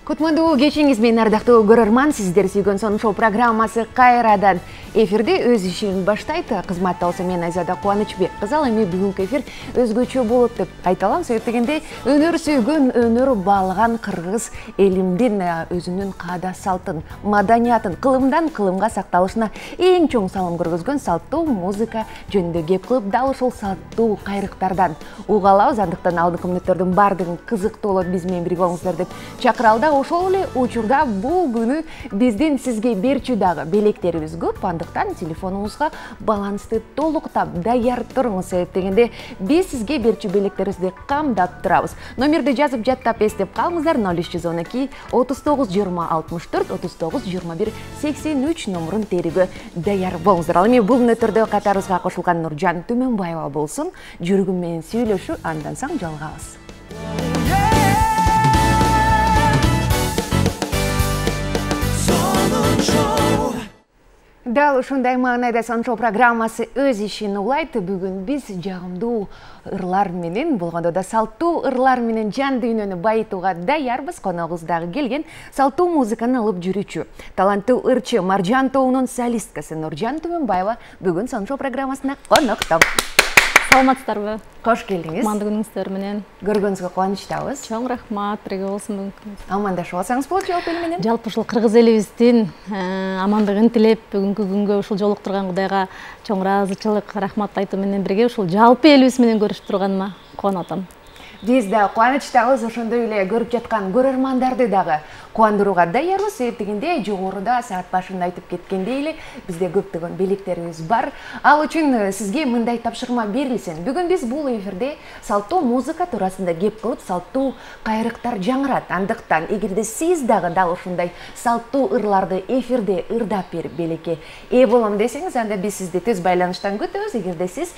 Кутманду кечиңиз менен ардактуу көрөрман, сиздер сүйгөн сонун шоу программасы кайрадан эфирде өз ишин баштайт. Кызматталса мен Айзада Кубанычбек кызы. Ал эми бүгүнкү эфир өзгөчө болот деп айталам. Себеп дегенде өнөр сүйгөн, өнөр баалаган кыргыз элимдин өзүнүн каада салтын, маданиятын кылымдан кылымга сакталышына эң чоң салым көргөзгөн салттуу музыка жөнүндө кеп кылып, дал ушул салттуу кайрыктардан уга алабыз. Андыктан алдыңкы мүнөттөрдүн баардыгын кызыктуу болот, биз менен бирге болуңуздар деп чакыралды. Ошол эле учурда бул күнү биздин сизге берчү дагы белектерибиз көп. Андыктан телефонуңузга балансты толуктап даяр туруңуз. Себеп дегенде биз сизге берчү белектерибизди камдап турабыз. Номерди жазып жаттап эстеп калыңыздар. 0312 39 20 64 39 21 83 номерун терүүгө даяр болуңуздар. Ал эми бул мүнөттөрдө катарыбызга кошулган Нуржан Түмөнбаева болсун. Жүргүм менен сүйлөшүү, андан соң жалгабыз. Дал ушундай маанайда сонун шоу программасы өз ишин улайт. Бүгүн биз жагымдуу ырлар менен, болгондо да салттуу ырлар менен жан дүйнөнү байытууга даярбыз. Коногубуз дагы келген салттуу музыканы алып жүрүүчү, таланттуу ырчы Маржан тобунун солисткасы Нуржан Түмөнбаева бүгүн сонун шоу программасына конокто. Саламатсыздарбы? Кош келдиңиз. Кутмандуу күнүңүздөр менен. Көргөнүзгө кубанычтабыз. Чоң рахмат, бирге болсун бүгүн. Амандашып алсаңыз болот жалпы эли менен. Жалпы ушул кыргыз элибиздин амандыгын тилеп, бүгүнкү күнгө ушул жолуктурган Кудайга чоң ыраазычылык, рахмат айтуу менен бирге ушул жалпы элибиз менен көрүшүп турганыма кубанып атам. Биз да кубанычтабыз, ошондой эле көрүп жаткан көрөрмандарды дагы кубандырууга даярбыз. Себеп дегенде жогоруда саат башында айтып кеткендей эле бизде көптөгөн белектерибиз бар. Ал үчүн сизге мындай тапшырма берилсин. Бүгүн биз бул эфирде салттуу музыка туурасында кеп кылып, салттуу кайрыктар жаңырат. Андыктан эгерде сиз дагы дал ушундай салттуу ырларды эфирде ырдап берип белекке ээ болом десеңиз, анда биз сизди түз байланыштан күтөбүз. Эгерде сиз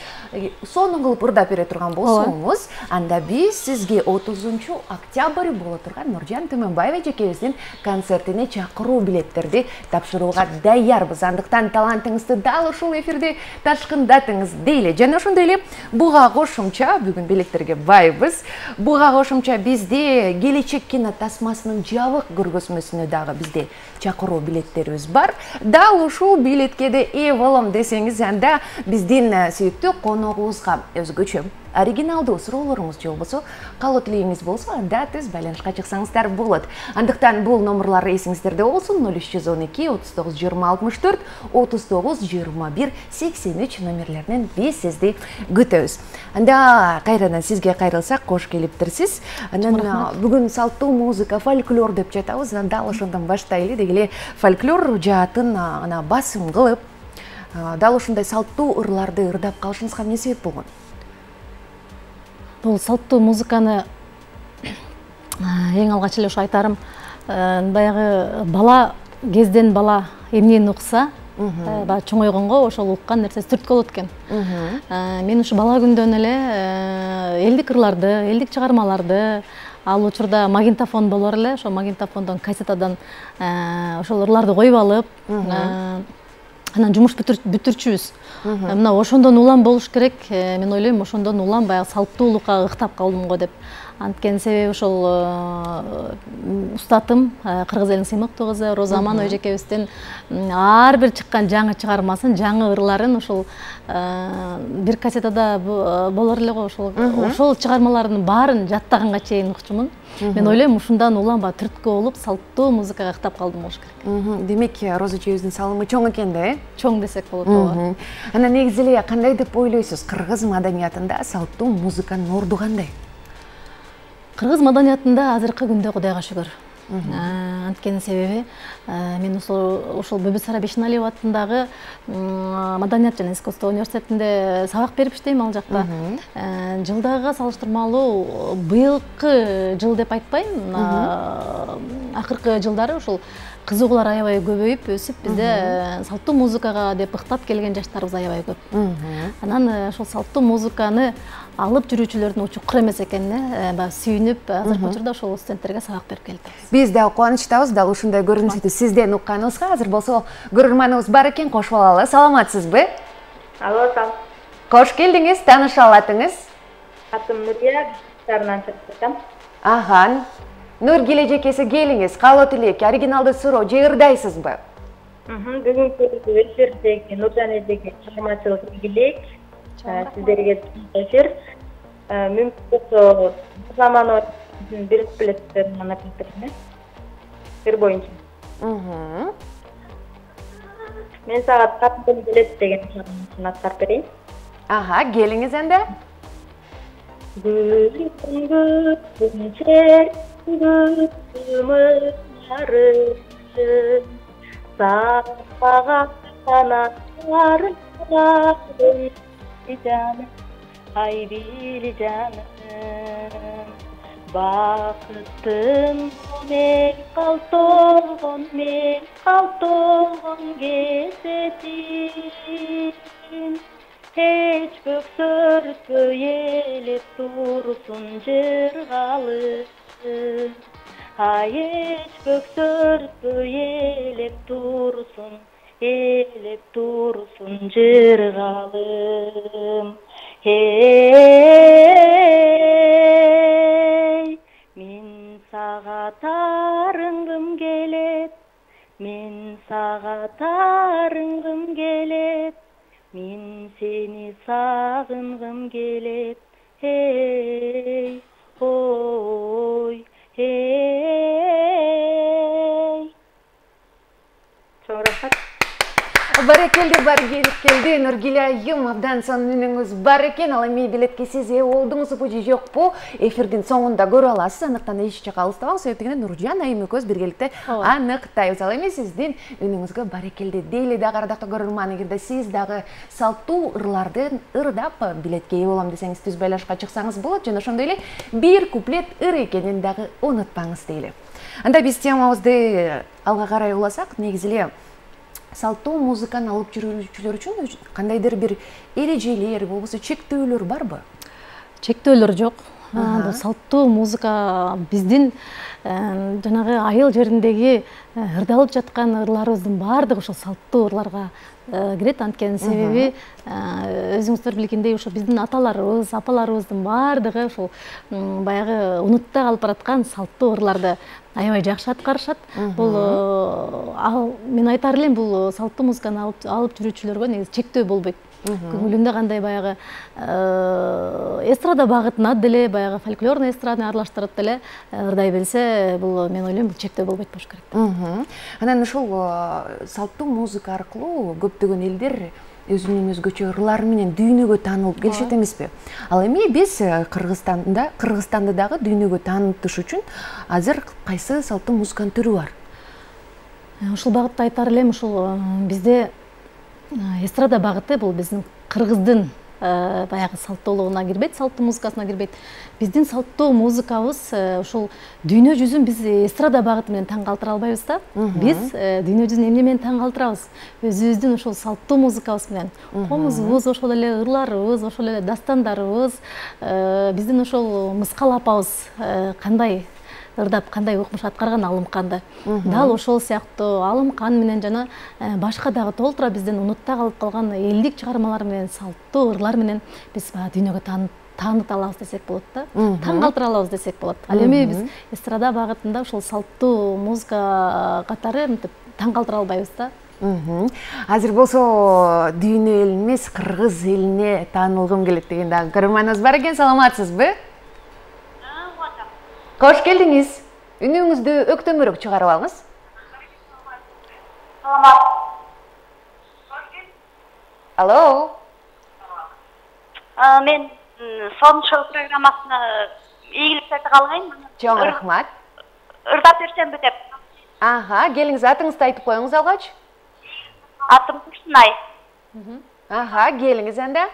сонун кылып ырдап бере турган болсоңуз, анда биз сизге 30 октябрь боло турган Нуржан Түмөнбаева жекебиздин концертине чакыруу билеттерди тапшырууга даярбыз. Андыктан талантыңызды дал ушул эфирде ташкындатыңыз дейли. Жана ошондой эле буга кошумча бүгүн билектерге байбыз. Буга кошумча бизде келечек кино тасмасынын жабык көргөзмөсүнө дагы бизде чакыруу билеттерибиз бар. Дал ушул билетке да ээ болом десеңиз, анда биздин сүйүктүү коногубузга өзгөчө оригиналдуу суроолоруңуз же болбосо каалоо тилегиңиз болсо, анда түз байланышка чыксаңыздар болот. Андыктан бул номерлар эсиңиздерде болсун: 0312 39 20 64 39 21 83 номерлеринен биз сизди күтөбүз. Анда кайрадан сизге кайрылсак, кош келиптирсиз. Анан бүгүн салттуу музыка, фольклор деп жатабыз. Дал ошондон баштайлы. Деги эле фольклор жаатын басым кылып, дал ушундай салттуу ырларды ырдап калышыңызга эмне себеп болгон? Бул салттуу музыканы эң алгач эле ушу айтарым, баягы бала кезден бала эмнени укса, чоңойгонго ошол уккан нерсеси түрткү болот экен. Мен ушу бала күндөн эле элдик ырларды, элдик чыгармаларды, ал учурда магнитофон болор эле, ошол магнитофондон, кассетадан ошол ырларды коюп алып, анан жумуш бүтүрчүбүз. Мына ошондон улам болуш керек. Мен ойлойм, ошондон улам баягы салттуулукка ыктап калдым го деп. Анткени себеби ошол устатым, кыргыз элинин сыймыктуу кызы Роза Аманова эжекебиздин ар бир чыккан жаңы чыгармасын, жаңы ырларын ошол бир кассетада болор эле го, ошол чыгармалардын баарын жаттаганга чейин укчумун. Мен ойлойм, ушундан улам түрткү болуп, салттуу музыкага ыктап калдым болуш керек. Демек, Роза эжебиздин салымы чоң экен да, Чоң десек болот, ооба. Анан негизи эле кандай деп ойлойсуз? Кыргыз маданиятында салттуу музыканын орду кандай? Кыргыз маданиятында азыркы күндө Кудайга шүгүр. Анткени себеби мен ошол Бөбүсара Бешеналиева атындагы Маданият жана искусство университетинде сабак берип иштейм ал жакта. Жылдагыга салыштырмалуу быйылкы жыл деп айтпайм, акыркы жылдары ушул кызыгуулар аябай көбөйүп, өсүп, бизде салттуу музыкага деп ыктап келген жаштарыбыз аябай көп. Анан ошол салттуу музыканы алып жүрүүчүлөрдүн учукур эмес экенине сүйүнүп, азыркы учурда ошол студенттерге сабак берип келдик. Биз да кубанычтабыз, дал ушундай көрүнүштү сизден укканыбызга. Азыр болсо көрөрманыбыз бар экен, кошуп алалы. Саламатсызбы? Алло, сам. Кош келдиңиз, тааныша алатыңыз? Атым Нурия, Шаарынан чыктым. Ахан. Нургиле жекеси келиңиз, каалоо тилек, оригиналды суроо же ырдайсызбы? Бүгүнкү эфирдеги Нуржан эжеге чыгармачылык ийгилик. Сиздерге эфир. Мүмкүн болсо заман бир билеттерин ана билдирме? Бир боюнча. Мен сага каттым билет деген чыгармачыны аткарып берейин. Келиңиз энди. Сапаға қанаттарым жаным, ай били жаным, бақыттым мен қалтолған кезетін, Heç бөксөртпөй елеп турсын жырғалы. Heç бөксөртпөй елеп турсын жырғалым. Hey, мен саға тарынгым келет, мен саға тарынгым келет. Мен сени сағынғым келет, hey, ой, hey. Çok rahat. Барекелди, барекелди, Нургиле айым, абдан сон үнүңүз бар экен, ал эми билетке сиз ээ болдуңузбу же жокпу? Эфирдин соңунда көрө аласыз, анықтан эч жака алыстабаңыз, себептен Нуржан айым экөөбүз биргеликте аныктайбыз. Ал эми сиздин үнүңүзгө барекелди дейли дагы, ардактуу көрөрман, эгерде сиз дагы салттуу ырларды ырдап билетке ээ болом десеңиз түз байлашка чыксаңыз болот, жана ошондой эле бир куплет ыр экенин дагы унутпаңыз дейли. Анда биз темабызды алга карай уласак, негизи эле салттуу музыканы алып жүрүүчүлөр үчүн кандайдыр бир эрежелер, болбосо чектөөлөр барбы? Чектөөлөр жок. Бул салттуу музыка биздин жанагы айыл жериндеги ырдалып жаткан ырларыбыздын баардыгы ошол салттуу ырларга кирет. Анткени себеби өзүңүздөр билгендей ошо биздин аталарыбыз, апаларыбыздын баардыгы ошол баягы унутта калып бараткан салттуу ырларды аябай жакшы аткарышат. Бул мен айтар элем, бул салттуу музыканы алып жүрүүчүлөргө негизи чектөө болбойт. Көңүлүндө кандай баягы эстрада багытына деле, баягы фольклорный эстраданы аралаштырып деле ырдай билсе, бул мен ойлойм, бул чектөө болбойт болуш керек. Анан ушул салттуу музыка аркылуу көптөгөн элдер өзүнүн өзгөчө ырлары менен дүйнөгө таанылып келишет эмеспи? Ал эми биз Кыргызстанды дагы дүйнөгө таанытыш үчүн азыр кайсы салттуу музыканын түрү бар? Ушул багытта айтар элем, ушул бизде эстрада багыты бул биздин кыргыздын баягы салттуулугуна кирбейт, салттуу музыкасына кирбейт. Биздин салттуу музыкабыз ушул дүйнө жүзүн биз эстрада багыты менен таң калтыра албайбыз да. Биз дүйнө жүзүн эмне менен таң калтырабыз? Өзүбүздүн ушул салттуу музыкабыз менен. Комузубуз, ошол эле ырларыбыз, ошол эле дастандарыбыз, биздин ошол Мыскал апабыз кандай ырдап, кандай укмуш аткарган Алымканды. Дал ошол сыяктуу Алымкан менен жана башка дагы толтура биздин унутта калып калган элдик чыгармалар менен, салттуу ырлар менен биз дүйнөгө тааныта алабыз десек болот да. Таң калтыра алабыз десек болот. Ал эми биз эстрада багытында ушул салттуу музыка катары мынтип таң калтыра албайбыз да. Азыр болсо дүйнө эл эмес, кыргыз элине таанылгым келет деген дагы көрөрманыбыз бар экен. Саламатсызбы? Кош келдиңиз. Үнүңүздү өктөмөрөөк чыгарып алыңыз. Саламат. Алло. Мен son шоу программасына ийгиликтерди каалайм. Чоң рахмат. Ырдап берсемби деп. Келиңиз, атыңызды айтып коюңуз алгач. Атым Турсунай. Келиңиз анда.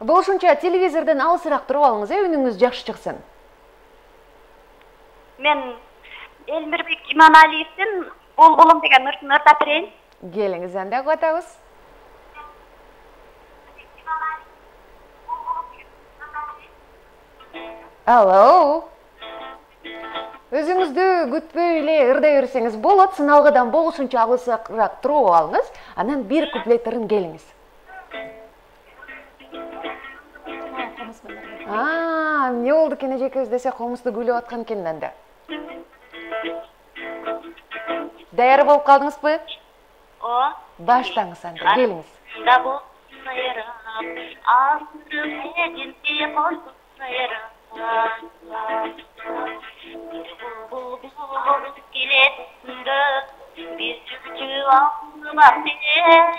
Болушунча телевизордон алысыраак туруп алыңыз, үнүңүз жакшы чыксын. Мен Элмирбек Иманалиевдин Булбулум деген ырдын ырдап берейин. Келиңиз анда, кутабыз. Алло. Өзүңүздү күтпөй эле ырдай берсеңиз болот, сыналгыдан болушунча алысыраак туруп алыңыз, анан бир куплет ырын келиңиз. болду кенежекебиз десе комузду күлүп аткан экен анда. Даяр болуп калдыңызбы? О. Баштаңыз анда, келиңиз. Да bu sayra, ağzım edince boşu sayra. Bul giletinde bir türkü almak bile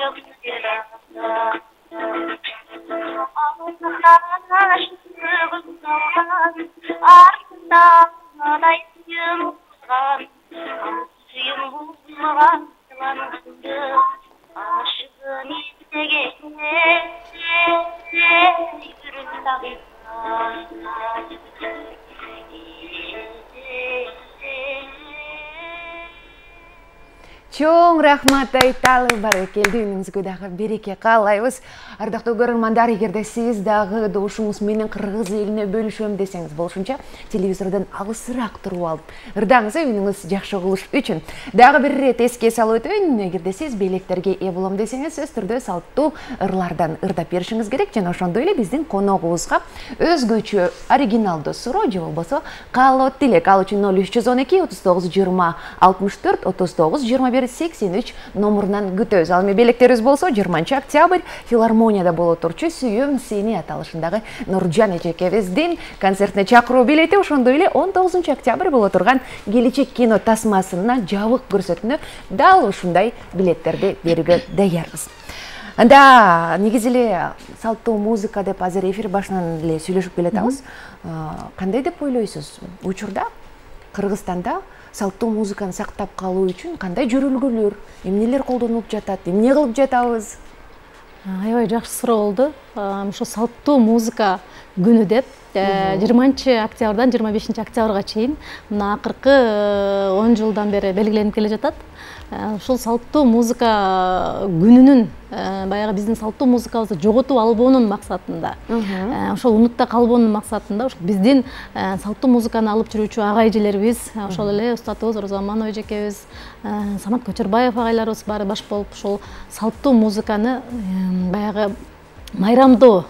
çok sayra. Ağzımdan aşkım salgan, ardından ayım uzan, suyum bulmagan yalandı, aşığın istegene yürün dağına. Чоң рахмат айталы баракелді үніңізге дағы береке қалайбыз. Ардақтуу көрөрмандар, эгерде сиз дагы добушуңуз менен кыргыз элине бөлүшөм десеңиз болушунча телевизордон алысыраак туруп алып ырдаңызды үнүңүз жакшы кылыш үчүн. Дагы бир ирет эске салып өтөйүн, эгерде сиз белектерге ээ болом десеңиз, сөз түрдө салттуу ырлардан ырдап беришиңиз керек. Жана ошондой эле биздин коногубузга өзгөчө оригиналдуу суроо же болбосо каалоо тилек ал үчүн 0312 39 20 64 39 21 83 номурунан күтөбүз. Ал эми белектерибиз болсо 20 октябрь филармонияда боло турчу Сүйөм сени аталышындагы Нуржан эжекебиздин концертине чакыруу билети, ошондой эле 19 октябрь боло турган Келечек кино тасмасына жабык көрсөтүүнө дал ушундай билеттерди берүүгө даярбыз. Анда негизи эле салттуу музыка деп азыр эфир башынан эле сүйлөшүп келатабыз. Кандай деп ойлойсуз? Учурда Кыргызстанда салттуу музыканы сактап калуу үчүн кандай жөрөлгөлөр, эмнелер колдонулуп жатат, эмне кылып жатабыз? Аябай жакшы суроо болду. Ошо салттуу музыка күнү деп 20 октябрдан 25 октябрга чейин мына акыркы 10 жылдан бери белгиленип келе жатат. Ушул салттуу музыка күнүнүн баягы биздин салттуу музыкабызды жоготуп албоонун максатында, ошол унутта калбоонун максатында биздин салттуу музыканы алып жүрүүчү ага эжелерибиз, ошол эле устатыбыз Розаманова эжекебиз, Самат Көчөрбаев агайларыбыз баары баш болуп ушул салттуу музыканы баягы майрамдоо,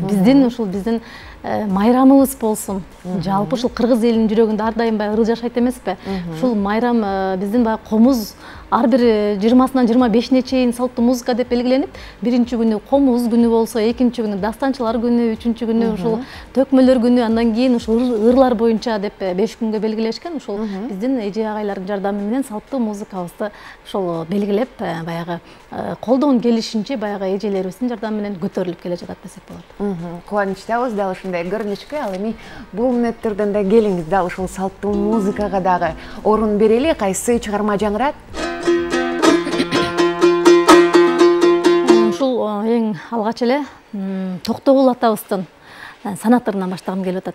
биздин ушул биздин майрамыбыз болсун. Жалпы ушул кыргыз элинин жүрөгүндө ар дайым баягы ырыл жашайт эмеспи? Ушул майрам биздин баягы комуз ар бир 20-сынан 25-ине чейин салттуу музыка деп белгиленип, биринчи күнү комуз күнү болсо, экинчи күнү дастанчылар күнү, үчүнчү күнү ушул төкмөлөр күнү, андан кийин ушул ырлар боюнча деп 5 күнгө белгилешкен. Ушул биздин эже агайлардын жардамы менен салттуу музыкабызды ушул белгилеп, баягы колдон келишинче баягы эжелерибиздин жардамы менен көтөрүлүп келе жатат десек болот. Кубанычтабыз дал ушундай көрүнүшкө. Ал эми бул мүнөттөрдөн да келиңиз, дал ушул салттуу музыкага дагы орун берели. Кайсы чыгарма жаңырат? Ушул эң алгач эле Токтогул атабыздын санатырынан баштагым келип атат.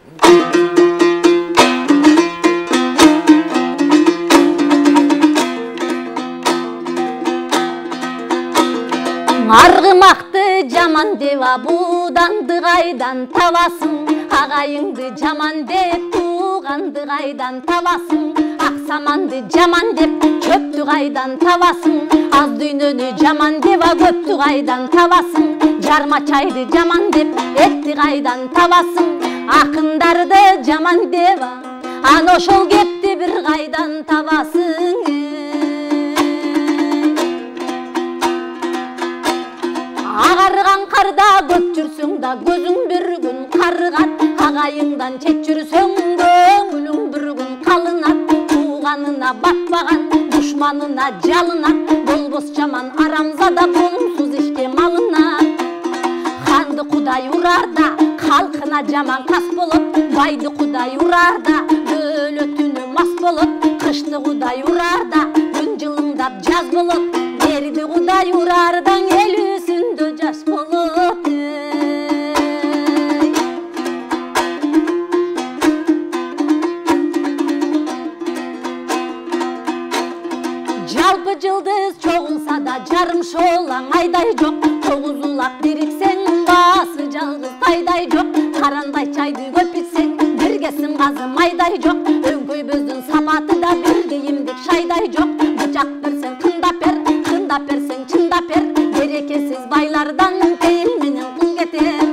Аргымакты жаман деп абуданды кайдан табасың, агайыңды жаман деп тууганды кайдан табасың, аксаманды жаман деп чөптү кайдан табасың, аз дүйнөнү жаман деп көптү кайдан табасың, жарма чайды жаман деп этти кайдан табасың, акындарды жаман деп ана ошол кепти бир кайдан табасың. Агарган карда көт жүрсөң да көзүң бир күн карыгат, агайыңдан чет жүрсөң көңүлүң бир күн калынат, тууганына батпаган душманына жалынат, болбос жаман арамзада коңсуз ишке малынат. Ханды Кудай урарда калкына жаман кас болот, байды Кудай урарда дөлөтүнө мас болот, кышты Кудай урарда күн жылыңдап жаз болот, берди Кудай урардаң эл үстүндө жаш болот. Жалпы жылдыз чогулса да жарым шолаң айдай жок, тогуз улак бириксең басы жалгыз тайдай жок, карандай чайды көп ичсең бирге сымгазы майдай жок, өңкөй бөздүн сапаты да бир кийимдик шайдай жок, бычак берсең кындап берсең чындап бер, берекесиз байлардан тейил менен кул кетер.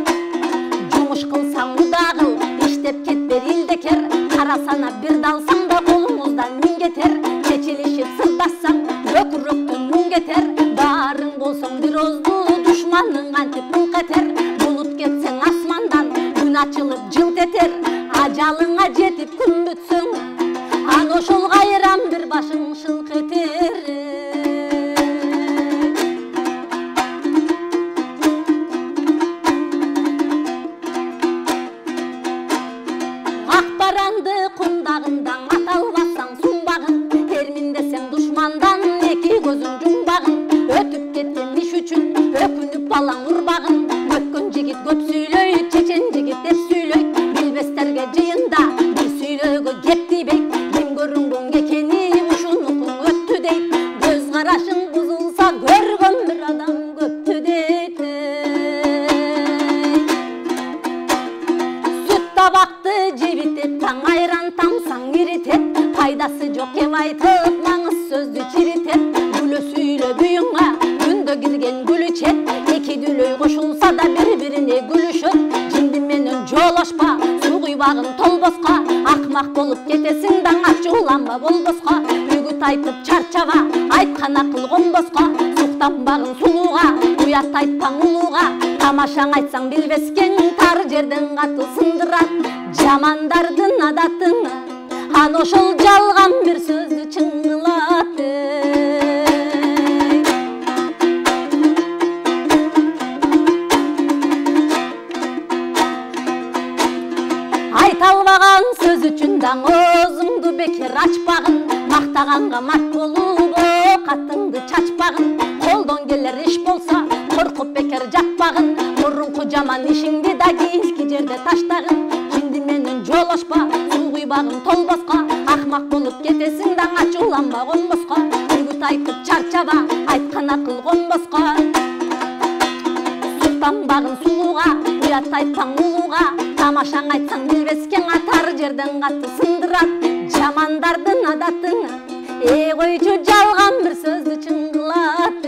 санап бир далсаң да колуңуздан миң кетер, чечилишип сырдассаң өкүрөктөн миң кетер, баарың болсоң бир озду душманың антип мыңк этер, булут кетсең асмандан күн ачылып жылт этер, ажалыңа жетип күн бүтсөң аны ошол кайран бир башың шылк этер. Кундагындан аталбасаң сумбагын, терминдесең душмандан эки көзүң жумбагын, өтүп кеткен иш үчүн өкүнүп балаң урбагын, өткөн жигит көп сүйлөйт, чечен жигит деп сүйлөйт, билбестерге жыйында бир сүйлөөгө кеп тийбейт, ким көрүнгөн экени ушунукуң өттү дейт, көз карашың бузулса көргөн бир адам көптү дейт. Сүт табакты жебитет, таң айран тамсаң иритет, пайдасы жок кеп айтып маңыз сөздү чиритет, күлө сүйлө бүйүңө күндө кирген күлүчет, эки дүлөй кошулса да бири-бирине күлүшөт, жинди менен жолошпа, суу куйбагын толбоска, акмак болуп кетесиң да ачууланба болбоска, үгүт айтып чарчаба, айткан акыл конбоска, суктанбагын сулууга, уят айтпаң улууга, тамашаң айтсаң билбескең тар жерден катуу сындырат, жамандардын адатын аны ошол жалган бир сөздү чыңгылат. Айта албаган сөз үчүн даң оозуңду бекер ачпагын, мактаганга март болуп катыңды чачпагын, колдон келер иш болсо коркуп бекер жатпагын, мурунку жаман ишиңди да кийинки жерде таштагын, жинди менен жолошпа, суу куйбагын толбоска, акмак болуп кетесиң да ачууланба конбоска, үгүт айтып чарчаба, айткан акыл конбоска, суктанбагын сулууга, уят айтпаң улууга, тамашаң айтсаң билбескең атар жерден катты сындырат, жамандардын адатын койчу жалган бир сөздү чыңгылат.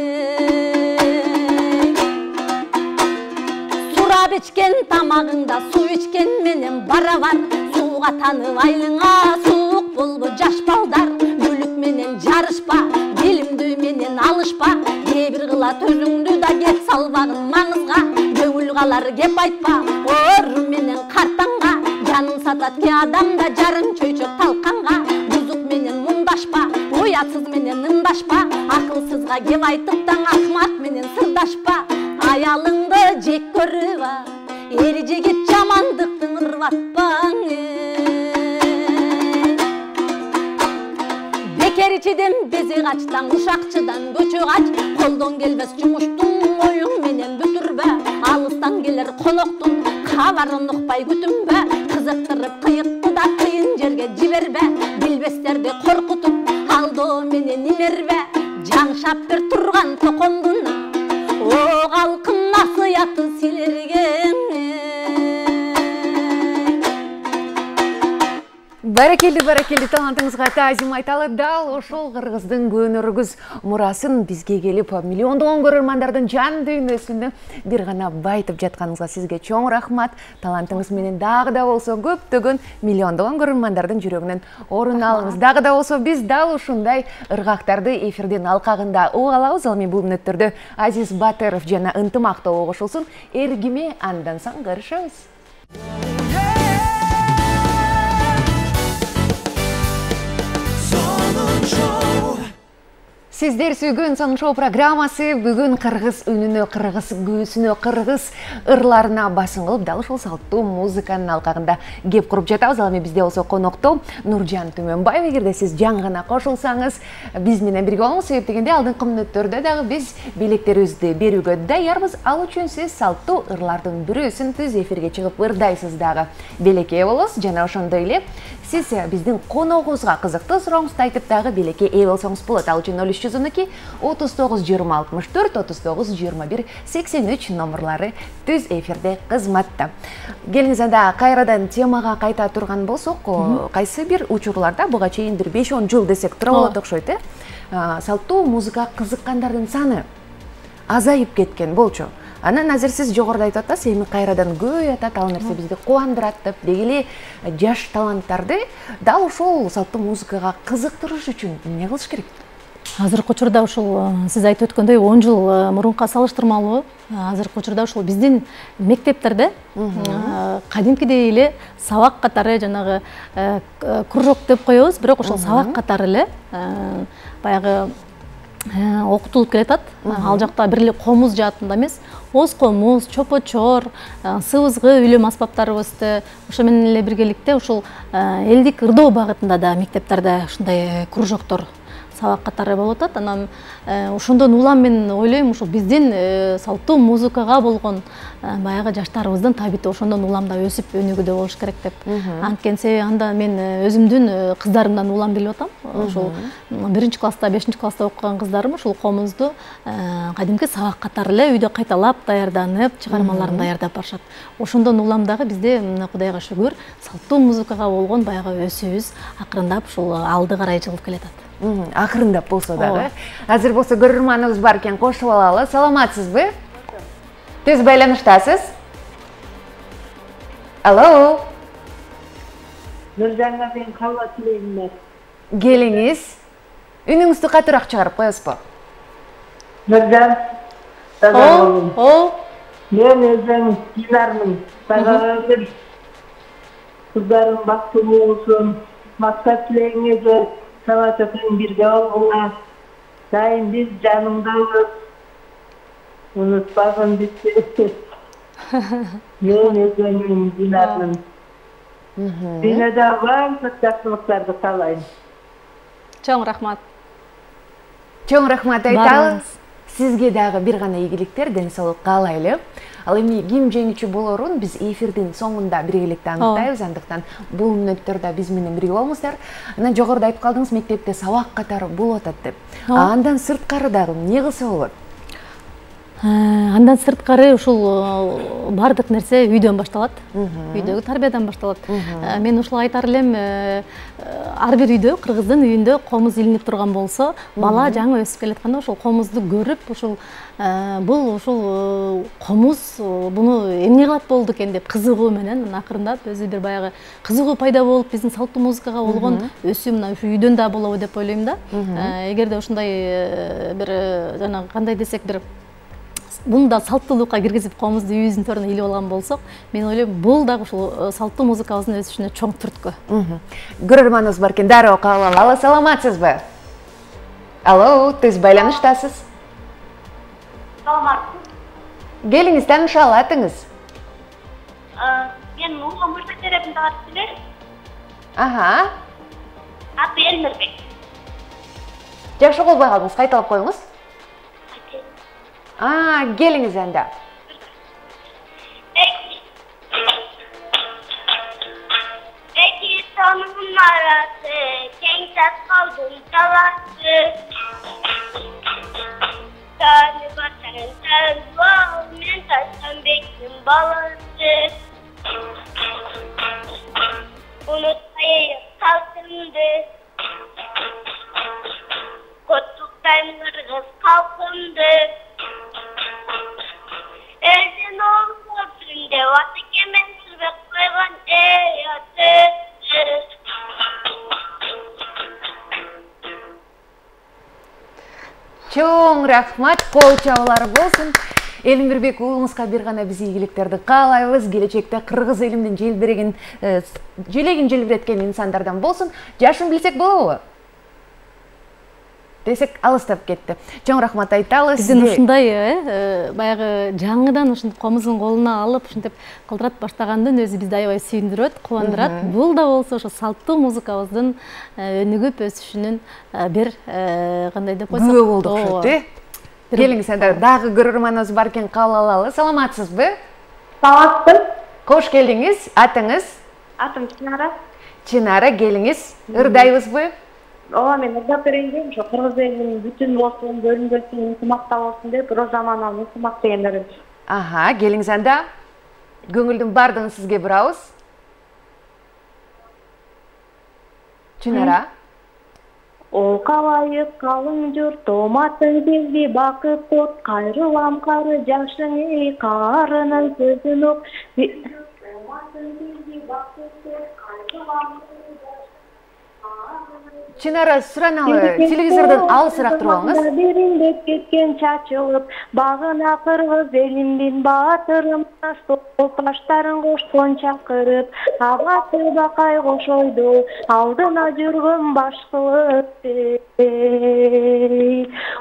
Сурап ичкен тамагыңда суу ичкен менен барабар, сууга танып айлыңа суук болбо жаш балдар, бүлүк менен жарышпа, билимдүү менен алышпа, кээ бир кылат өзүңдү да кет салбагын маңызга, көңүл калар кеп айтпа оору менен картаңга, жанын сатат ке адамда жарым чөйчөк талканга, бузук менен муңдашпа, уятсыз менен ымдашпа, акылсызга кеп айтып таң акмак менен сырдашпа, аялыңды жек көрүп эр жигит жамандыктын ырбатпаң. Бекер ичиден бези качтан, ушакчыдан көчө кач, колдон келбес жумуштун оюң менен бүтүрбө, алыстан келер коноктун кабарын укпай күтүнбө, кызыктырып кыйыкты да кыйын жерге жибербе, билбестерди коркутуп алдоо менен имербе, жаңшап бир турган токомдун о калкын насыятын силерген. Баракелди, талантыңызга таазим айталы. Дал ошол кыргыздын көнөргүз мурасын бизге келип миллиондогон көрөрмандардын жан дүйнөсүнү бир гана байтып жатканыңызга сизге чоң рахмат. Талантыңыз менен дагы да болсо көптөгөн миллиондогон көрөрмандардын жүрөгүнөн орун алыңыз. Дагы да болсо биз дал ушундай ыргактарды эфирдин алкагында уга алабыз. Ал эми бул мүнөттөрдө Азиз Батыров жана ынтымактоо кошулсун. Эргиме андан соң көрүшөбүз. Сиздер сүйгөн Сонун шоу программасы бүгүн кыргыз үнүнө, кыргыз күүсүнө, кыргыз ырларына басым кылып, дал ушул салттуу музыканын алкагында кеп куруп жатабыз. Ал эми бизде болсо конокто Нуржан Түмөнбаева. Эгерде сиз жаңы гана кошулсаңыз, биз менен бирге болуңуз. Себеп дегенде алдыңкы мүнөттөрдө дагы биз билектерибизди берүүгө даярбыз. Ал үчүн сиз салттуу ырлардын бирөөсүн түз эфирге чыгып ырдайсыз дагы. Белекке болосуз жана ошондой эле сиз биздин коногубузга кызыктуу сурооңузду айтып дагы белекке ээ болсоңуз болот. Ал үчүн 0312 39 20 64 39 21 83 номерлары түз эфирде кызматта. Келиңиз анда кайрадан темага кайта турган болсок, кайсы бир учурларда буга чейин бир 5-10 жыл десек тура болот окшойт, салттуу музыкага кызыккандардын саны азайып кеткен болчу. Анан азыр сиз жогоруда айтып атасыз, эми кайрадан көбөй атат, ал нерсе бизди кубандырат деп. Деги эле жаш таланттарды дал ошол салттуу музыкага кызыктырыш үчүн эмне кылыш керек? Азыркы учурда ушул сиз айтып өткөндөй 10 жыл мурунка салыштырмалуу азыркы учурда ушул биздин мектептерде кадимкидей эле сабак катары жанагы кружок деп коебуз, бирок ошол сабак катары эле баягы окутулуп келатат. Ал жакта бир эле комуз жаатында эмес, оз комуз, чопочор, сыбызгы үйлөм аспаптарыбызды ошо менен эле биргеликте ушул элдик ырдоо багытында да мектептерде ушундай кружоктор сабак катары болуп атат. Анан ошондон улам мен ойлойм, ушул биздин салттуу музыкага болгон баягы жаштарыбыздын табити ошондон улам да өсүп өнүгүүдө болуш керек деп. Анткени себеби анда мен өзүмдүн кыздарымдан улам билип атам. Ошол 1-класста, 5-класста окуган кыздарым ушул комузду кадимки сабак катары эле үйдө кайталап даярданып, чыгармаларын даярдап барышат. Ошондон улам дагы бизде Кудайга шүгүр салттуу музыкага болгон баягы өсүүбүз акырындап ушул алды карай жылып келатат. Акырындап болсо дагы. Азыр болсо көрөрманыбыз бар экен, кошуп алалы. Саламатсызбы? Түз байланыштасыз? Алло. Нуржанга мен кабыл тилейм бар. Келиңиз. Үнүңүздү катыраак чыгарып коесузбу? Нуржан. О. Мен өзүм Динармын. Сага өмүр. Кыздарым бактылуу болсун. Максат тилегиңерге сабататын бирге болгула. Дайым биз жаныңдабыз. Унутпагын бизди. Мен өзүм Динармын. Дүйнөдө баардык жакшылыктарды каалайм. Чоң рахмат. Чоң рахмат айтабыз. Сизге дагы бир гана ийгиликтер, ден соолук каалайлы. Ал эми ким жеңүүчү болорун биз эфирдин соңунда биргеликте аныктайбыз. Андыктан бул мүнөттөрдө биз менен бирге болуңуздар. Анан жогоруда айтып калдыңыз, мектепте сабак катары болуп атат деп. Андан сырткары дагы эмне кылса болот? Андан сырткары ушул бардык нерсе үйдөн башталат. Үйдөгү тарбиядан башталат. Мен ушул айтар элем, ар бир үйдө, кыргыздын үйүндө комуз илинип турган болсо, бала жаңы өсүп келатканда ушул комузду көрүп, ушул бул ушул комуз буну эмне кылат болду экен деп кызыгуу менен акырындап өзү бир баягы кызыгуу пайда болуп, биздин салттуу музыкага болгон өсүү мына ушу үйдөн да болобу деп ойлойм да. Эгерде ушундай бир жана кандай десек бир буну да салттуулукка киргизип комузду үйүбүздүн төрүнө илип алган болсок, мен ойлойм, бул дагы ушул салттуу музыкабыздын өсүшүнө чоң түрткү. Көрөрманыбыз бар экен, дароо кабыл алалы. Саламатсызбы? Алло, түз байланыштасыз? Саламатсыз. Келиңиз, тааныша алатыңыз? Мен уулум Мырзакеремдин аты эле. Аты Элмирбек. Жакшы колбой калдыңыз, кайталап коюңуз. Келиңиз анда. Эки тонун арасы, кең таскалдын таласы. Таны батарын таңбал, мен Тастанбектин баласы. Унутпай салтымды, коттуктайм кыргыз калкымды. Элдин оңгосун деп аты кемен сүрбек койгон аты. Чоң рахмат, кол чабуулар болсун. Элмирбек уулуңузга бир гана биз ийгиликтерди каалайбыз. Келечекте кыргыз элимдин желбиреген, желегин желбиреткен инсандардан болсун. Жашын билсек болобу? Десек алыстап кетти. Чоң рахмат айтабыз. Биздин ушундай баягы жаңыдан ушинтип комузун колуна алып, ушинтип кылдырат баштагандын өзү бизди аябай сүйүндүрөт, кубандырат. Бул да болсо ошо салттуу музыкабыздын өнүгүп өсүшүнүн бир кандай деп койсок, күбө болду окшойт, Келиңиз, дагы көрөрманыбыз бар экен, кабыл алалы. Саламатсызбы? Саламатсызбы? Кош келдиңиз. Атыңыз? Атым Чынара. Чынара, келиңиз. Ырдайбызбы? Ооба, мен ырдап берейин дейм, ошо кыргыз элинин бүтүн болсун, бөлүнгөсүн, ынтымакта болсун деп, Розамананын ынтымак дегендерин. Келиңиз анда. Көңүлдүн бардыгын сизге бир ауыз. Чынара. Ол калайып калың жұрт, томатын безди бакыт от, кайрылам кары жашың эй, карынын көзүн ук. Томатын безди бакыт от, кайрылам кары Чынара сураналы телевизордон алысыраак туруп алыңыз. Бириндеп кеткен чачылып, багына кыргыз элимдин баатырына стол таштарын кошкон чакырып, абасы бакай кошойду, алдына жүргөн баш кылып.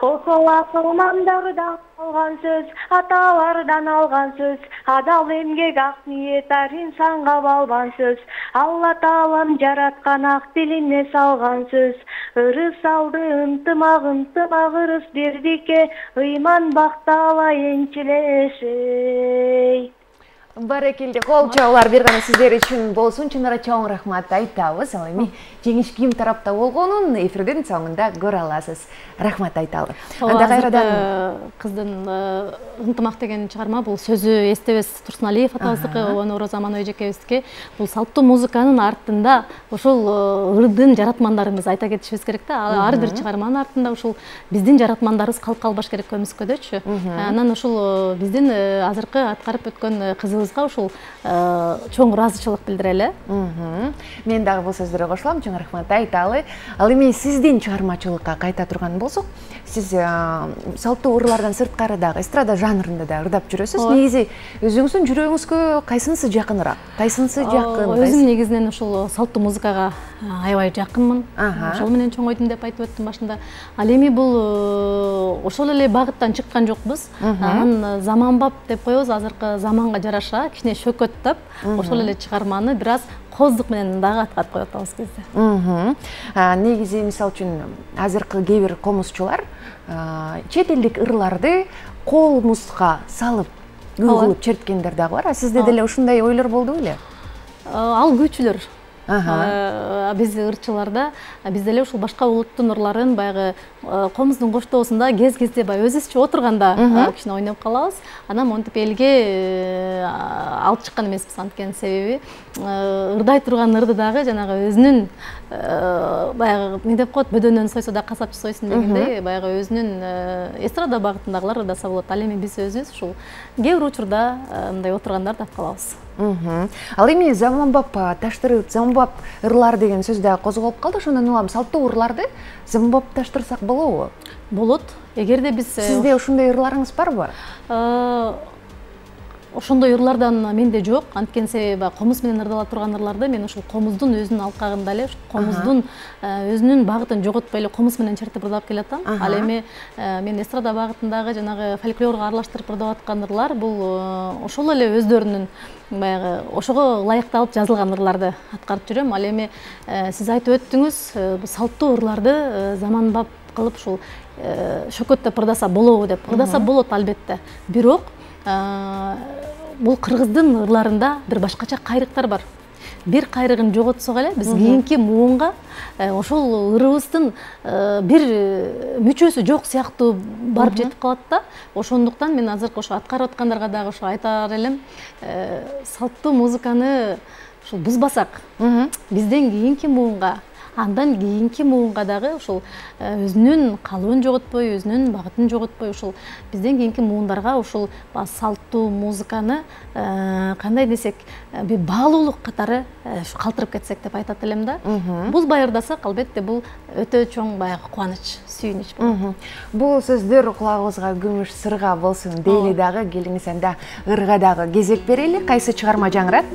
Осол акылмандардан алган сөз, аталардан алган сөз, адал эмгек ак ниет ар инсанга балбан сөз, Алла таалам жараткан ак тилине салган сөз, ырыс алды ынтымак ырыс бердике, ыйман бактала энчилешей. Барекелде, кол чабуулар бергени сиздер үчүн болсун. Чынара чоң рахмат айтабыз. Ал эми жеңиш ким тарапта болгонун эфирдин соңунда көрө аласыз. Рахмат айталы. Анда кайрадан кыздын ынтымак деген чыгарма бул сөзү Эстебес Турсуналиев атабыздыкы, Оонура Заманбай эжекебиздики. Бул салттуу музыканын артында ушул ырдын жаратмандарыбыз айта кетишибиз керек да. Ар бир чыгарманын артында ушул биздин жаратмандарыбыз калып калбаш керек көмүскөдөчү. Анан ушул биздин азыркы аткарып өткөн кызыбыз ушул чоң ыраазычылык билдирели. Мен дагы бул сөздөргө кошулам, чоң рахмат айталы. Ал эми сиздин чыгармачылыкка кайта турган болсок, сиз салттуу ырлардан сырткары дагы эстрада жанрында да ырдап жүрөсүз. Негизи өзүңүздүн жүрөгүңүзгө кайсынысы жакыныраак? Кайсынысы жакын? Өзүм негизинен ушул салттуу музыкага аябай жакынмын. Ошол менен чоңойдум деп айтып өттүм башында. Ал эми бул ошол эле багыттан чыккан жокпуз. Анан заманбап деп коебуз, азыркы заманга жараша кичине шөкөттөп, ошол эле чыгарманы бир аз коздук менен дагы аткарып коюп атабыз кезде. Негизи мисалы үчүн азыркы кээ бир комузчулар чет элдик ырларды колумузга салып угулуп черткендер дагы бар. Сизде деле ушундай ойлор болду беле? Ал күчүлөр. Биз ырчыларда биз деле ушул башка улуттун ырларын баягы комуздун коштоосунда кез-кезде баягы өзүбүзчө отурганда кичине ойноп калабыз. Анан монтип элге алып чыккан эмеспиз, анткени себеби ырдай турган ырды дагы жанагы өзүнүн баягы эмне деп коет, бөдөнөн сойсо да касапчы сойсун дегендей, баягы өзүнүн эстрада багытындагылар ырдаса болот. Ал эми биз өзүбүз ушул кээ бир учурда мындай отургандар тап калабыз. Ал эми заманбап таштырып, заманбап ырлар деген сөз дагы козголуп калды. Ошондон улам салттуу ырларды заманбапташтырсак болобу? Болот. Эгерде биз сизде ушундай ырларыңыз барбы? Ошондой ырлардан менде жок. Анткени себеби комуз менен ырдала турган ырларды мен ушул комуздун өзүнүн алкагында эле, комуздун өзүнүн багытын жоготпой эле комуз менен чертип ырдап келатам. Ал эми мен эстрада багытындагы жанагы фольклорго аралаштырып ырдап аткан ырлар бул ошол эле өздөрүнүн баягы ошого ылайыкталып жазылган ырларды аткарып жүрөм. Ал эми сиз айтып өттүңүз, салттуу ырларды заманбап кылып ушул шөкөттөп ырдаса болобу деп. Ырдаса болот албетте. Бирок бул кыргыздын ырларында бир башкача кайрыктар бар. Бир кайрыгын жоготсок эле биз кийинки муунга ошол ырыбыздын бир мүчөсү жок сыяктуу барып жетип калат да. Ошондуктан мен азыркы ошо аткарып аткандарга дагы ошо айтар элем, салттуу музыканы ушул бузбасак, бизден кийинки муунга, андан кийинки муунга дагы ушул өзүнүн калыбын жоготпой, өзүнүн багытын жоготпой, ушул бизден кийинки муундарга ушул салттуу музыканы кандай десек, бир баалуулук катары калтырып кетсек деп айтат элем да. Бузбай ырдасак, албетте бул өтө чоң баягы кубаныч, сүйүнүч болот. Бул сөздөр кулагыбызга күмүш сырга болсун дейли дагы. Келиңиз анда ырга дагы кезек берели. Кайсы чыгарма жаңырат?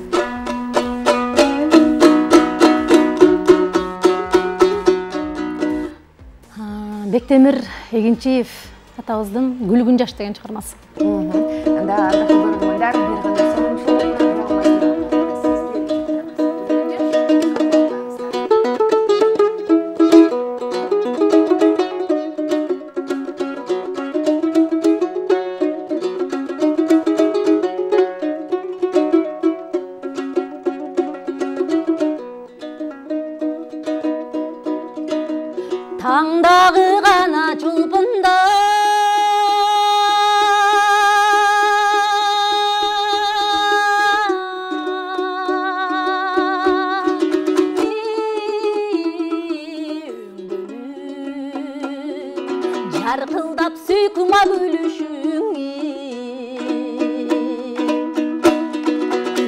Бектемир Эгинчиев атабыздын Күлгүн жаш деген чыгармасы. Анда көрөрмандар бир гана сонунчу таңдағы ғана жұлпында gülüşüңi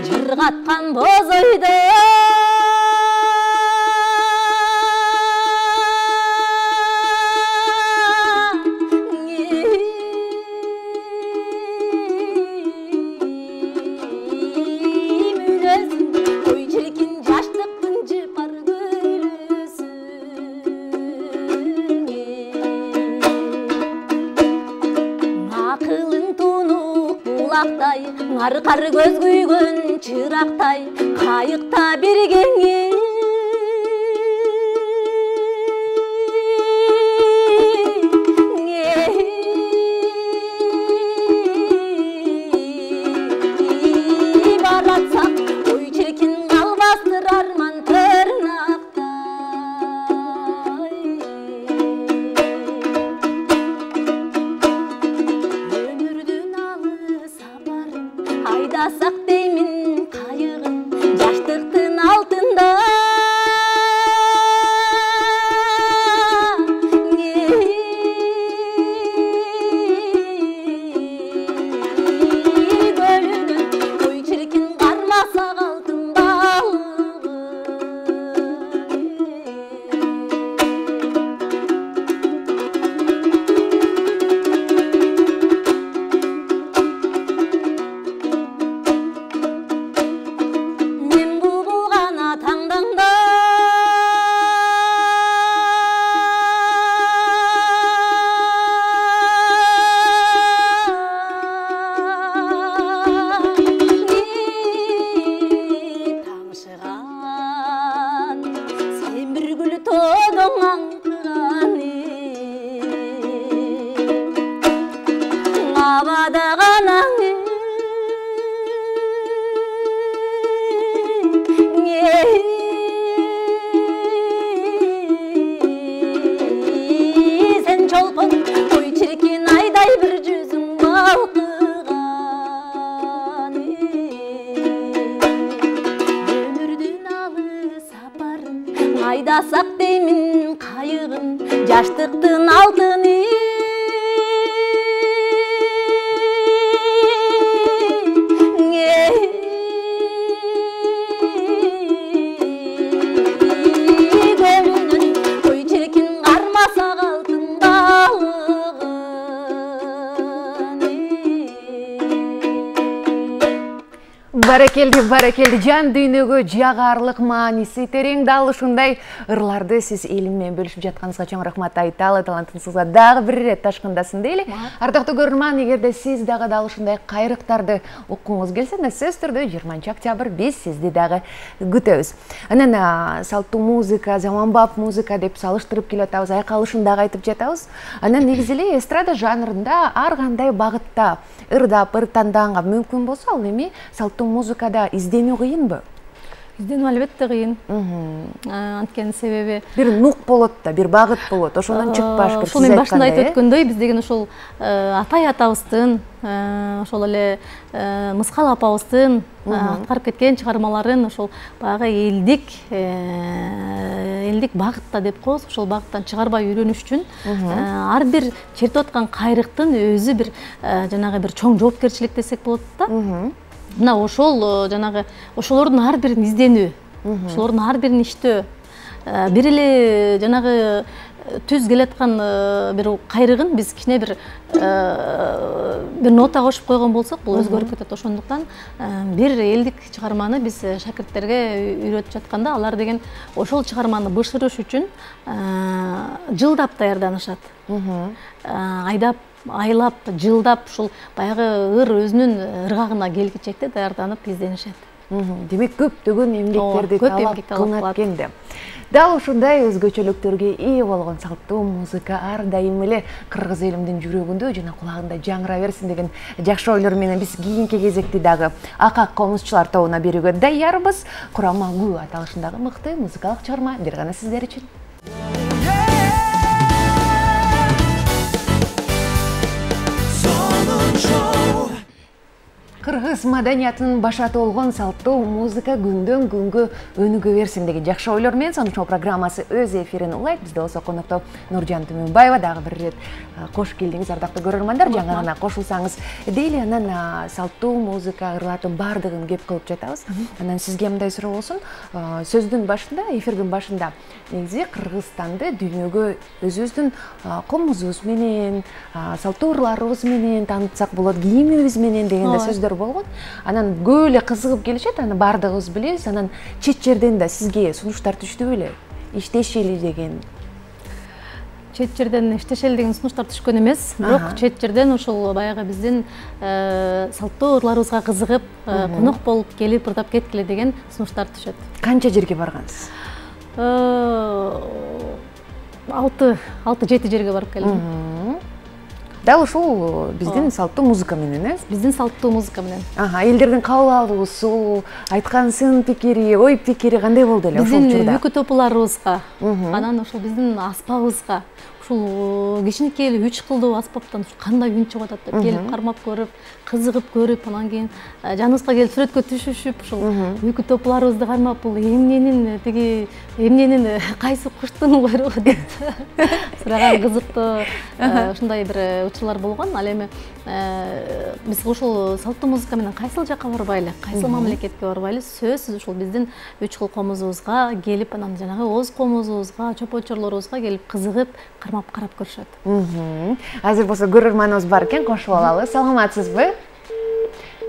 Jırgatkan bozoyda Қар көз күйгөн чырактай кайыкта бергеңе баратсак ой чиркин калбастыр арман тырнактай өмүрдүн алыс сапарын айдасак деймин кайыгын жаштыктын алтында көлүнөн ой чиркин кармасак алтын балыгы айдасак деймин кайыгын жаштыктын алтыны көлүнөн ой чиркин кармасак алтын Баракелди жан дүйнөгө жагарлык мааниси терең дал ушундай ырларды сиз элим менен бөлүшүп жатканыңызга чоң рахмат айталы. Талантыңызга дагы бир ирет ташкындасың дейли. Ардактуу көрөрман, эгерде сиз дагы дал ушундай кайрыктарды уккуңуз келсе, сөзсүз түрдө 20 октябрь биз сизди дагы күтөбүз. Анан салттуу музыка, заманбап музыка деп салыштырып келатабыз, айкалышын дагы айтып жатабыз. Анан негизи эле эстрада жанрында ар кандай багытта ырдап, ыр тандаганга мүмкүн болсо, ал эми салттуу музыкада изденүү кыйынбы? Изденүү албетте кыйын. Анткени себеби бир нук болот да, бир багыт болот. Ошондон чыкпаш керек. Ошол мен башында айтып өткөндөй, биз деген ошол атай атабыздын, ошол эле Мыскал апабыздын аткарып кеткен чыгармаларын ошол баягы элдик багытта деп коебуз, ошол багыттан чыгарбай үйрөнүш үчүн ар бир чертип аткан кайрыктын өзү бир жанагы бир чоң жоопкерчилик десек болот да. Мына ошол жанагы ошолордун ар бирин изденүү, ошолордун ар бирин иштөө, бир эле жанагы түз келаткан бир кайрыгын биз кичине бир нота кошуп койгон болсок, бул өзгөрүп кетет. Ошондуктан бир элдик чыгарманы биз шакирттерге үйрөтүп жатканда, алар деген ошол чыгарманы бышырыш үчүн жылдап даярданышат. Айдап, айлап, жылдап, ушул баягы ыр өзүнүн ыргагына келгичекте даярданып изденишет. Демек көптөгөн эмгектерди талап кылынат экенде. Дал ушундай өзгөчөлүктөргө ээ болгон салттуу музыка ар дайым эле кыргыз элимдин жүрөгүндө жана кулагында жаңыра берсин деген жакшы ойлор менен биз кийинки кезекти дагы Акак комузчулар тобуна берүүгө даярбыз. Курама Гү аталышындагы мыкты музыкалык чыгарма бир гана сиздер үчүн. Кыргыз маданиятынын башаты болгон салттуу музыка күндөн күнгө өнүгө берсин деген жакшы ойлор менен сонун шоу программасы өз эфирин улайт. Бизде болсо конокто Нуржан Түмөнбаева, дагы бир ирет кош келдиңиз ардактуу көрөрмандар. Жаңы гана кошулсаңыз дейли, анан салттуу музыка, ырлардын баардыгын кеп кылып жатабыз. Анан сизге мындай суроо болсун. Сөздүн башында, эфирдин башында негизи Кыргызстанды дүйнөгө өзүбүздүн комузубуз менен, салттуу ырларыбыз менен таанытсак болот, кийимибиз менен деген сөздөр болгон. Анан көп эле кызыгып келишет, аны баардыгыбыз билебиз. Анан чет жерден да сизге сунуштар түштү беле? Иштешели деген. Чет жерден иштешели деген сунуштар түшкөн эмес, бирок чет жерден ушул баягы биздин салттуу ырларыбызга кызыгып, конок болуп келип ырдап кеткиле деген сунуштар түшөт. Канча жерге баргансыз? 6-7 жерге барып келдим. Дал ушул биздин салттуу музыка менен, биздин салттуу музыка менен. Элдердин кабыл алуусу, айткан сын пикири, ой пикири кандай болду эле ошол учурда? Биздин үкү топуларыбызга, анан ушул биздин аспабыбызга, ушул кичинекей эле 3 кылдуу аспаптан кандай үн чыгып атат деп келип кармап көрүп, кызыгып көрүп, анан кийин жаныбызга келип сүрөткө түшүшүп, ушул үкү топуларыбызды кармап, бул эмненин кайсы куштун куйругу деп сураган кызыктуу ушундай бир учурлар болгон. Ал эми биз ушул салттуу музыка менен кайсыл жакка барбайлы, кайсыл мамлекетке барбайлы, сөзсүз ушул биздин 3 кыл комузубузга келип, анан жанагы оз комузубузга, чопочорлорубузга келип кызыгып, кармап карап көрүшөт. Азыр болсо көрөрманыбыз бар экен, кошуп алалы. Саламатсызбы?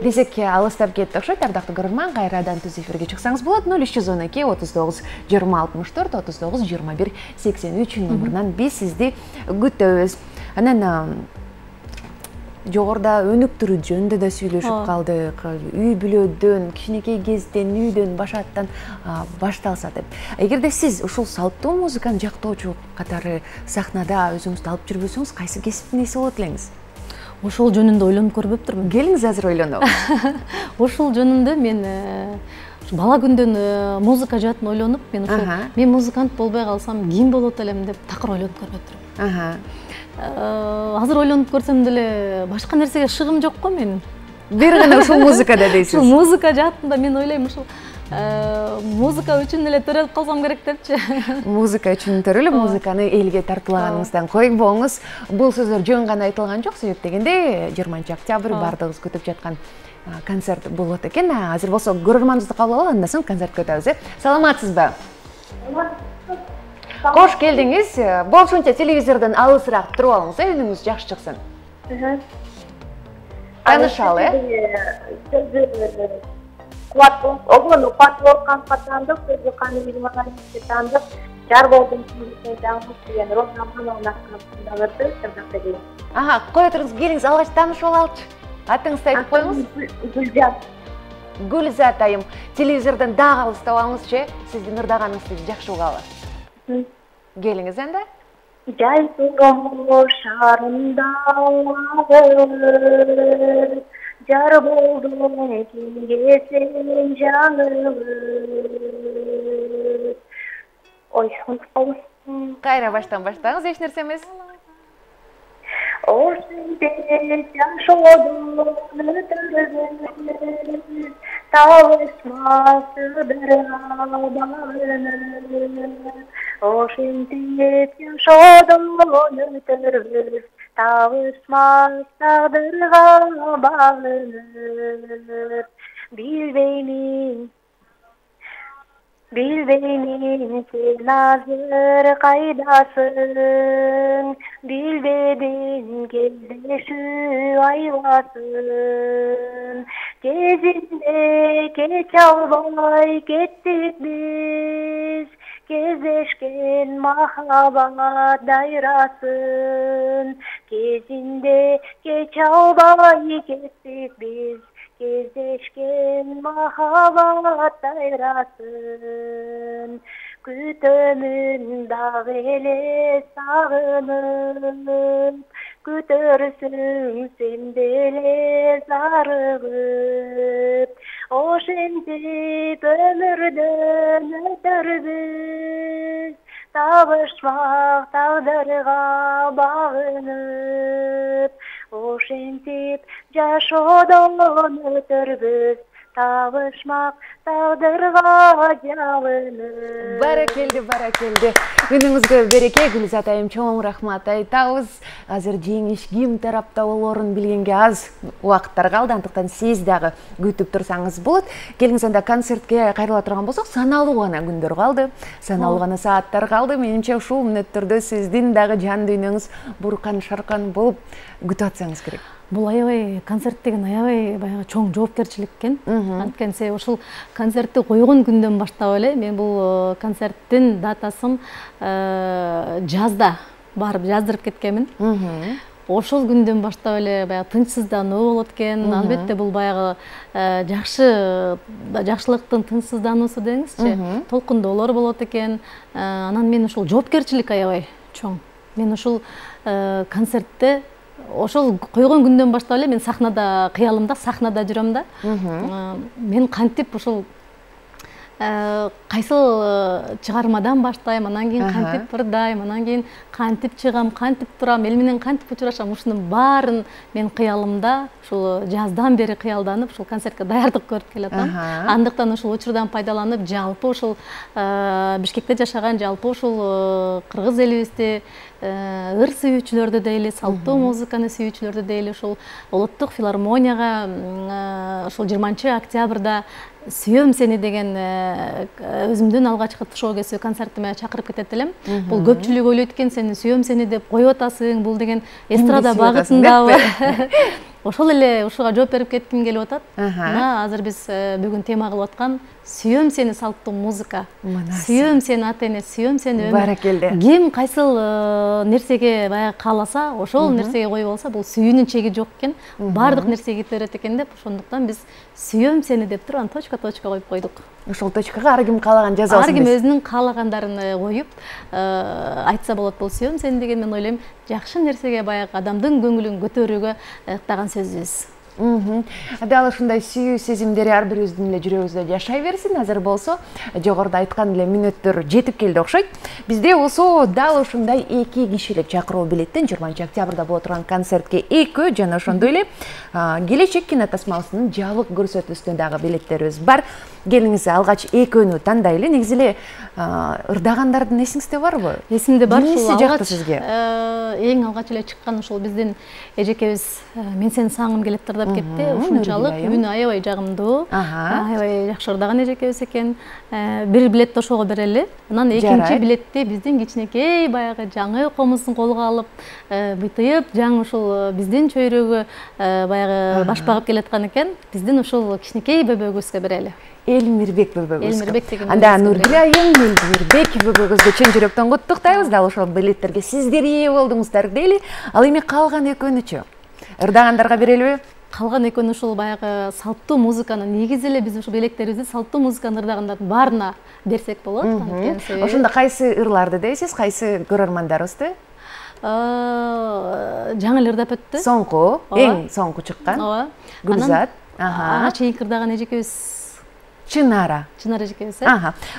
Десек алыстап кетти окшойт, ардактуу көрөрман. Кайрадан түз эфирге чыксаңыз болот. 0312 39 20 64 39 21 83 номурунан биз сизди күтөбүз. Анан жогоруда өнүктүрүү жөнүндө да сүйлөшүп калдык. Үй бүлөдөн, кичинекей кезден, үйдөн, башаттан башталса деп. Эгерде сиз ушул салттуу музыканы жактоочу катары сахнада өзүңүздү алып жүрбөсөңүз, кайсы кесиптин ээси болот элеңиз? Ошол жөнүндө ойлонуп көрбөптүрмүн. Келиңиз азыр ойлонобуз. Ошол жөнүндө мен бала күндөн музыка жаатын ойлонуп, мен музыкант болбой калсам ким болот элем деп такыр ойлонуп көрбөптүрмүн. Азыр ойлонуп көрсөм деле башка нерсеге шыгым жок го менин. Бир гана ушул музыкада дейсиз. Ушул музыка жаатында мен ойлойм, ушул музыка үчүн эле төрөлүп калсам керек депчи. Музыка үчүн төрөлүп, музыканы элге тартуулаганыңыздан койбоңуз. Бул сөздөр жөн гана айтылган жок, себеп дегенде 20 октябрь бардыгыбыз күтүп жаткан концерт болот экен. Азыр болсо көрөрманыбызды кабыл алалы, андан соң концертке өтөбүз. Саламатсызбы? Кош келдиңиз. Болушунча телевизордон алысыраак туруп алыңыз, үнүңүз жакшы чыксын. Таанышалы. Огону патлоокан катандык, сөзү каныбыз маданияты таандык, жар болдум сиздин жаңыз деген Розмановна акырында берди. Кое туруңуз, келиңиз, алгач таанышып алалычы. Атыңызды айтып коюңуз. Гүлжан. Гүлзат айым, телевизордон дагы алыстап алыңызчы, сиздин ырдаганыңызды жакшы угалы. Келиңиз анда. Жайсыроо шаарында жар болдум кимге сен жаңыбыз. Ой, унутуп калдым. Кайра баштан баштаңыз, эч нерсе эмес. Ошентип жашоодун өтөрүбүз, табышмас ыдырга багынып. Ошентип жашоодун өтөрүбүз, табышмас тагдырга багынып. Билбеймин сен азыр кайдасың, билбедим кездешүү айласын. Кезинде кеч албай кеттик биз, кездешкен махаббат дайрасын. Кезинде кеч албай кеттик биз, кездешкен махаббат дайрасын. Күтөмүн дагы эле сагынып, күтөрсүң сен деле зарыгып. Ошентип өмүрдөн өтөрбүз, табышмак тагдырга багынып. Ошентип жашоодон өтөрбүз, табышмак тагдырга жалынып. Баракелди. Күнүңүзгө береке, Гүлзат айым, чоң рахмат айтабыз. Азыр жеңиш ким тарапта болорун билгенге аз убакыттар калды, андыктан сиз дагы күтүп турсаңыз болот. Келиңиз анда концертке кайрыла турган болсок, саналуу гана күндөр калды, саналуу гана сааттар калды. Менимче ушул мүнөттөрдө сиздин дагы жан дүйнөңүз буркан шаркан болуп күтүп атсаңыз керек. Бул аябай концерт деген аябай баягы чоң жоопкерчилик экен. Анткени ушул концертти койгон күндөн баштап эле мен бул концерттин датасын жазда барып жаздырып кеткенмин. Ошол күндөн баштап эле баягы тынчсыздануу болот экен. Албетте бул баягы жакшылыктын тынчсыздануусу деңизчи. Толкундоолор болот экен. Анан мен ушул жоопкерчилик аябай чоң. Мен ушул концертте ошол койгон күндөн баштап эле мен сахнада, кыялымда сахнада жүрөм да. Мен кантип ушул кайсыл чыгармадан баштайм, анан кийин кантип ырдайм, анан кийин кантип чыгам, кантип турам, эл менен кантип учурашам, ушунун баарын мен кыялымда ушул жаздан бери кыялданып ушул концертке даярдык көрүп келатам. Андыктан ушул учурдан пайдаланып, жалпы ушул Бишкекте жашаган жалпы ушул кыргыз элибизди ыр сүйүүчүлөрдү дейли, салттуу музыканы сүйүүчүлөрдү дейли, ушул улуттук филармонияга ушул 20-октябрда Сүйөм сени деген өзүмдүн алгачкы шоу кесүү концертиме чакырып кетет элем. Бул көпчүлүк ойлойт экен, сени сүйөм сени деп коюп атасың, бул деген эстрада багытындабы. Ошол эле ушуга жооп берип кетким келип атат. Азыр биз бүгүн тема кылып аткан сүйөм сени салттуу музыка. Сүйөм сени ата эне, сүйөм сени өмүр. Баракелде. Ким кайсыл нерсеге баягы кааласа, ошол нерсеге коюп алса, бул сүйүүнүн чеги жок экен. Бардык нерсеге кете берет экен деп, ошондуктан биз сүйөм сени деп туруп, точка коюп койдук. Ошол точкага ар ким каалаган жаза алсын. Ар ким өзүнүн каалагандарын коюп, айтса болот. Бул сүйөм сени деген мен ойлойм, жакшы нерсеге баягы адамдын көңүлүн көтөрүүгө ыктаган сөзүбүз. Дал ушундай сүйүү сезимдери ар бирибиздин эле жүрөгүбүздө жашай берсин. Азыр болсо жогоруда айткан эле мүнөттөр жетип келди окшойт. Бизде болсо дал ушундай 2 кишилик чакыруу билеттен 20-октябрда боло турган концертке экөө жана ошондой эле келечек кинотасмасынын жабык көрсөтүүсүнө дагы билеттерибиз бар. Келиңиз алгач экөөнү тандайлы. Негизи эле ырдагандардын эсиңизде барбы? Эсимде бар. Эмнеси жакты сизге? Эң алгач эле чыккан ушул биздин эжекебиз мен сени сагынгым келет ырдап кетти. Ушунчалык үнү аябай жагымдуу, аябай жакшы ырдаган эжекебиз экен. Бир билетти ошого берели. Анан экинчи билетти биздин кичинекей баягы жаңы комузун колго алып, быйтыйып жаңы ушул биздин чөйрөгө баягы баш багып келаткан экен. Биздин ушул кичинекей бөбөгүбүзгө берели. Элмирбек деген. Анда Нургүл айым, Элмирбек бөбөгүбүздү чын жүрөктөн куттуктайбыз. Дал ошол билеттерге сиздер ээ болдуңуздар дейли. Ал эми калган экөөнүчү ырдагандарга берелиби? Калган экөөнү ушул баягы салттуу музыканы, негизи эле биз ушул билектерибизди салттуу музыканы ырдагандардын баарына берсек болот. Ошондо кайсы ырларды дейсиз, кайсы көрөрмандарыбызды? Жаңы эле ырдап өттү. Соңку, эң соңку чыккан. Ооба. Гүлзат. Ага, чейинки ырдаган эжекебиз Чынара эжекебиз.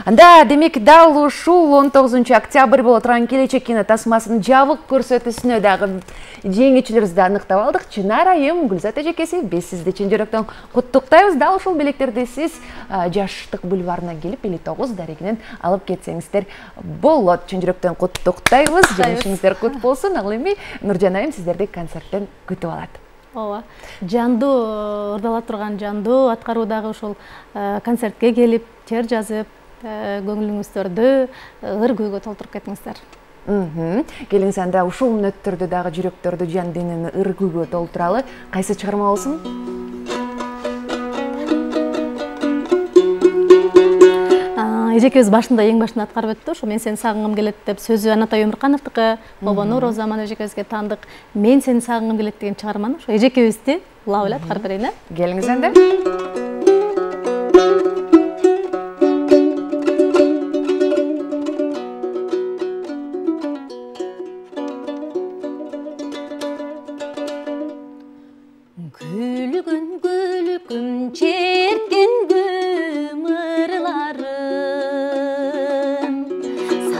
Анда демек дал ушул 19-октябрь боло турган келечек кинотасмасынын жабык көрсөтүүсүнө дагы жеңүүчүлөрүбүздү аныктап алдык. Чынара айым, Гүлзат эжекеси, биз сизди чын жүрөктөн куттуктайбыз. Дал ушул билектерди сиз Жаштык бульварына келип 59 дарегинен алып кетсеңиздер болот. Чын жүрөктөн куттуктайбыз. Жеңишиңиздер кут болсун. Ал эми Нуржан айым сиздерди концерттен күтүп алат. Ооба. Жандуу ырдала турган жандуу аткаруудагы ушул концертке келип, чер жазып, көңүлүңүздөрдү ыр күйгө толтуруп кетиңиздер. Келиңиз анда ушул мүнөттөрдү дагы жүрөктөрдү жан дүйнөнү ыр күйгө толтуралы. Кайсы чыгарма болсун? Эжекебиз башында эң башында аткарып өттү. Ошо мен сени сагынгым келет деп сөзү Анатай Өмүркановдуку, Бобонур Озаман эжекебизге таандык мен сени сагынгым келет деген чыгарманы ошо эжекебизди улап эле аткарып берейин. Келиңиз анда. Күлгүн черткен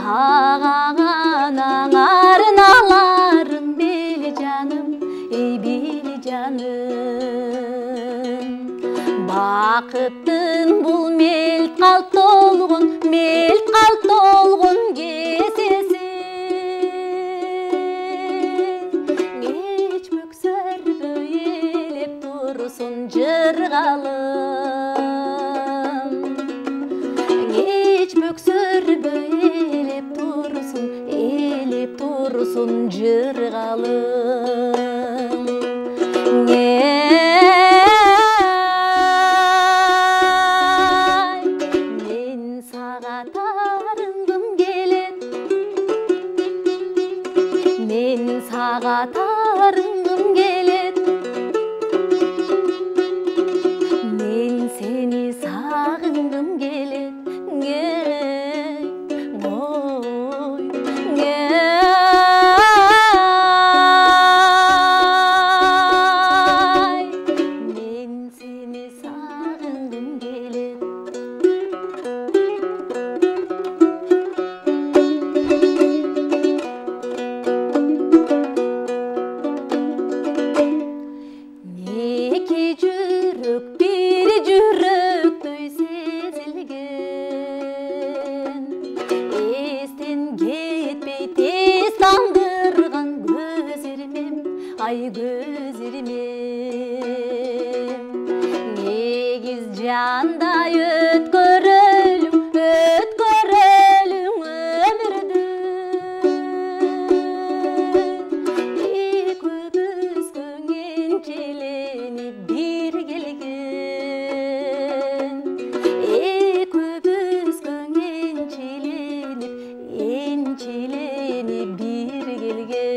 Саган аңарын аларым бели жаным, эй бели жаным. Атын бұл мелт қалт толғын кесесі. Кеч бөксөр бөйлеп тұрсын жырғалым. Кеч бөксөр бөйлеп тұрсын жырғалым. Мен саға тарынғым келет. Мен саға тарынғым келет. Мен сені сағынғым келет. Ay gözlerimim Negiz canda ötkörölüm ömürdü Köpüz köngенчеленip bir gelgen Köpüz köngенчеленip bir gelgen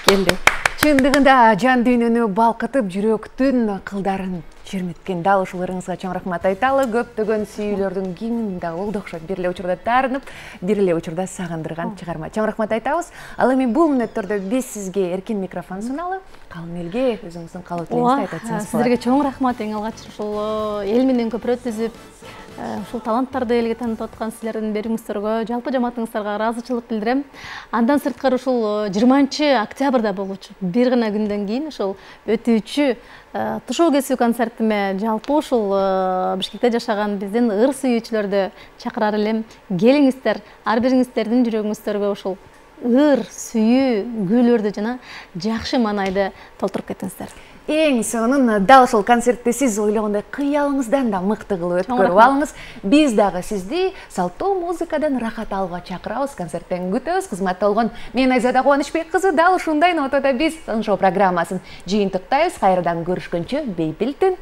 Келді. Чындығында жан дүйнөнү балқытып жүрөктүн кылдарын жерметкен дал ушуларыңызга чоң рахмат айталы. Көптөгөн сүйүүлөрдүн кеңинде олдокшоп бир эле учурда таарынып, бир эле учурда сагындырган чыгарма. Чоң рахмат айтабыз. Ал эми бул мүнөттөрдө биз сизге эркин микрофон суналып, калын элге өзүңүздүн калуу тилегиңизди айтып атсаңыз болот. Сиздерге чоң рахмат эң алгач ушул эл менен көпүрө түзүп, ушул таланттарды элге таанытып аткан силердин берүүңүздөргө, жалпы жамаатыңыздарга ыраазычылык билдирем. Андан сырткары ушул 20-октябрда болчу бир гана күндөн кийин ушул өтүүчү тушоо кесүү концертиме жалпы ушул Бишкекте жашаган биздин ыр сүйүүчүлөрдү чакырар элем. Келиңиздер, ар бириңиздердин жүрөгүңүздөргө ушул ыр сүйүү күүлөрдү жана жакшы маанайды толтуруп кетиңиздер. Эң сонун дал ушул концертти сиз ойлогондой кыялыңыздан да мыкты кылып өткөрүп алыңыз. Биз дагы сизди салттуу музыкадан рахат алууга чакырабыз. Концерттен күтөбүз. Кызматта болгон мен Айзада Кубанычбек кызы дал ушундай нотада биз ошол программасын жыйынтыктайбыз. Кайрадан көрүшкөнчө бейпил түн.